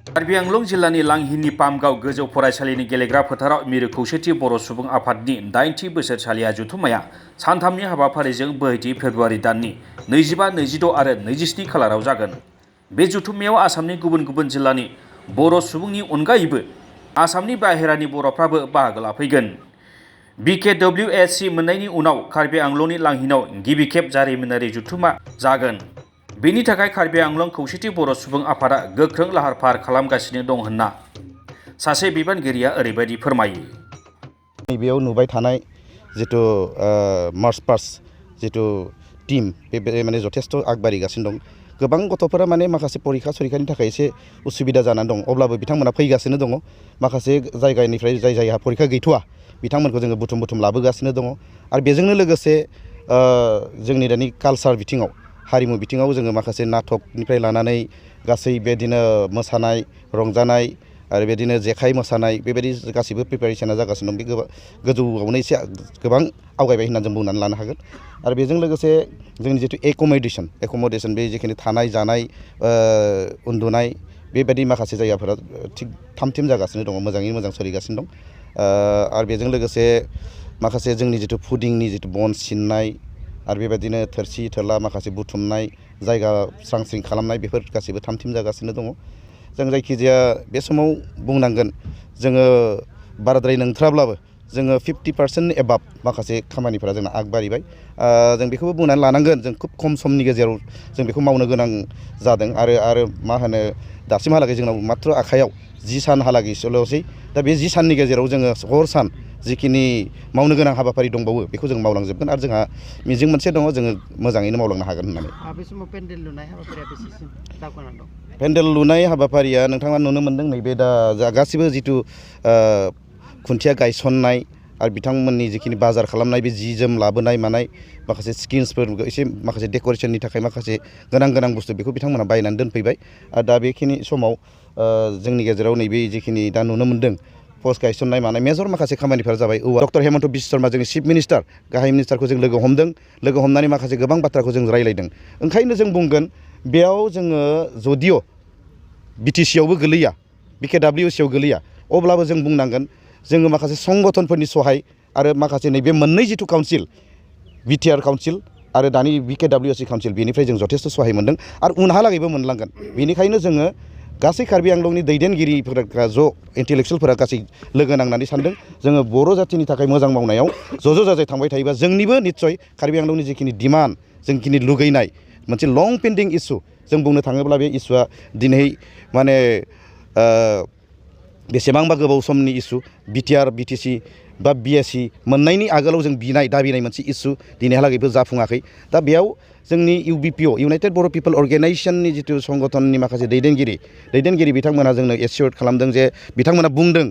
कार्बि आंलं जिल्लानि लांहिनि पामगाव गोजौ फरायसालिनि गेलेग्रा फोथाराव मिरु खौसेथि बर' सुबुं आफादनि 9थि बोसोरसालिया जथुम्माया सानथामनि हाबाफारिजों 2 फेब्रुआरि दाननि 25, 26 आरो 27 खालाराव जागोन। बे जथुम्मायाव आसामनि गुबुन गुबुन जिल्लानि बर' सुबुंनि अनगायैबो आसामनि बाहेरानि बर'फ्राबो बाहागो लाफैगोन। BKWSC मोननायनि उनाव कार्बि आंलंनि लांहिनाव गिबि खेब जारिमिनारि जथुम्मा जागोन। बेनि थाखाय कार्बि आंलं खौसेथि बर' सुबुं आफादा गोख्रों लाहार फाहार खालामगासिनो दं होनना सासे बिबानगिरिया ओरैबायदि फोरमायो। बेयाव नुबाय थानाय जितु मार्च पास्ट जितु टीम बे माने जथेस्थ आगबारिगासिनो दं। गोबां गथ'फोरा माने माखासे परीक्षा सरीक्षानि थाखाय एसे उसुबिदा जानानै दं, अब्लाबो बिथांमोना फैगासिनो दङ। माखासे जायगानिफ्राय जायहा परीक्षा गैथ'वा बिथांमोनखौ जोङो बुथुम लाबोगासिनो दङ। आरो बेजोंनो लोगोसे जोंनि दानि कालचार बिथिङाव हारिमु बिथिङाव जोङो माखासे नाटकनिफ्राय लानानै गासै बेदिनो मोसानाय रंजानाय आरो बेदिनो जेखाइ मोसानाय बेबायदि गासिबो प्रिपारेसना जागासिनो दं। बे गोजौआवनो एसे गोबां आवगायबाय होननानै जों बुंनानै लानो हागोन। आरो बेजों लोगोसे जोंनि जितु एकमडेसन बे जिखिनि थानाय जानाय उन्दुनाय बेबायदि माखासे जायगाफोरा थिग थाम-थिम जागासिनो दङ, मोजाङै मोजां सोलिगासिनो दं। आरो बेजों लोगोसे माखासे जोंनि जितु फुडिंनि जितु बन सिननाय आरो बेबायदिनो थोरसि थोरला माखासे बुथुमनाय जायगा स्रां खालामनाय बेफोर गासिबो थाम-थिम जागासिनो दङ। जों जायखिजाया बे समाव बुंनांगोन जोङो बाराद्राय नंथ्राब्लाबो जोङो 50% एबाब माखासे खामानिफोरा जोंना आगबारिबाय। जों बेखौबो बुंनानै लानांगोन जों खुब खम समनि गेजेराव जों बेखौ मावनो गोनां जादों। आरो मा होनो दासिमहालागै जोंनाव मात्र आखायाव 10 सानहालागैसोल'सै। दा बे 10 साननि गेजेराव जोङो हर सान जिखिनि मावनो गोनां हाबाफारि दंबावो बेखौ जों मावलांजोबगोन। आरो जोंहा मिजिं मोनसे दङ जोङो मोजाङैनो मावलांनो हागोन होननानै। बे समाव पेन्डेल लुनाय हाबाफारिया बेसेसिम दावगानानै दं? पेन्डेल लुनाय हाबाफारिया नोंथाङा नुनो मोन्दों नैबे दा गासिबो जितु खुन्थिया गायसननाय आरो बिथांमोननि जिखिनि बाजार खालामनाय बे जि जोम लाबोनाय मानाय माखासे स्किम्सफोर एसे माखासे डेक'रेसननि थाखाय माखासे गोनां बुस्थु बेखौ बिथांमोना बायनानै दोनफैबाय। आरो दा बेखिनि समाव जोंनि गेजेराव नैबे जिखिनि दा नुनो मोन्दों पस्ट गायसननाय मानाय मेजर माखासे खामानिफोरा जाबाय। डक्टर हेमन्त बिश्व शर्मा जोंनि चिफ मिनिस्टार गाहाय मिनिस्टारखौ जों लोगो हमदों। लोगो हमनानै माखासे गोबां बाथ्राखौ जों रायलायदों। ओंखायनो जों बुंगोन बेयाव जोङो जदिअ बिटिसिआवबो गोलैया BKWSCआव गोलैया, अब्लाबो जों बुंनांगोन जोङो माखासे संगठनफोरनि सहाय आरो माखासे नैबे मोननै जितु काउन्सिल बिटिआर काउन्सिल आरो दानि BKWSC काउन्सिल बेनिफ्राय जों जथेस्थ सहाय मोन्दों आरो उनहालागैबो मोनलांगोन। बेनिखायनो जोङो गासै कार्बि आंलंनि दैदेनगिरिफोरा इन्टेलेक्सुयेलफोरा गासै लोगो नांनानै सानदों जोङो बर' जाथिनि थाखाय मोजां मावनायाव ज' जाजाय थांबाय थायोबा जोंनिबो निस्सय कार्बि आंलंनि जिखिनि डिमान्ड जोंखिनि लुगैनाय मोनसे लं पेन्डिं इस्यु जों बुंनो थाङोब्ला बे इस्युआ दिनै माने बेसेबांबा गोबाव समनि इस्यु बिटिआर बिटिसि बा बिएससि मोननायनि आगोलाव जों दाबिनाय मोनसे इस्यु दिनैहालागैबो जाफुङाखै। दा बेयाव जोंनि UBPO इउनाइटेड बर' पिपल अर्गेनाइजेसननि जितु संगठननि माखासे दैदेनगिरि बिथांमोना जोंनो एसियर खालामदों जे बिथांमोना बुंदों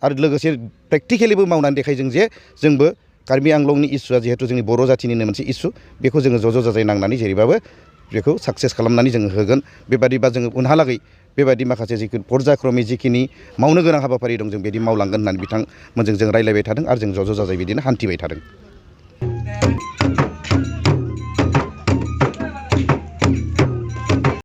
आरो लोगोसे प्रेक्टिकेलिबो मावनानै देखायदों जे जोंबो कार्बि आंलंनि इस्युआ जिहेतु जोंनि बर' जाथिनिनो मोनसे इस्यु बेखौ जोङो ज' जाजाय नांनानै जेरैबाबो बेखौ साक्सेस खालामनानै जोङो होगोन। बेबादिबा जोङो उनहालागै बेबायदि माखासे जिखिनि पर्यायक्रमै जिखिनि मावनो गोनां हाबाफारि दं जों बिदि मावलांगोन होननानै बिथांमोनजों जों रायलायबाय थादों आरो जों ज' जाजाय बिदिनो हान्थिबाय थादों।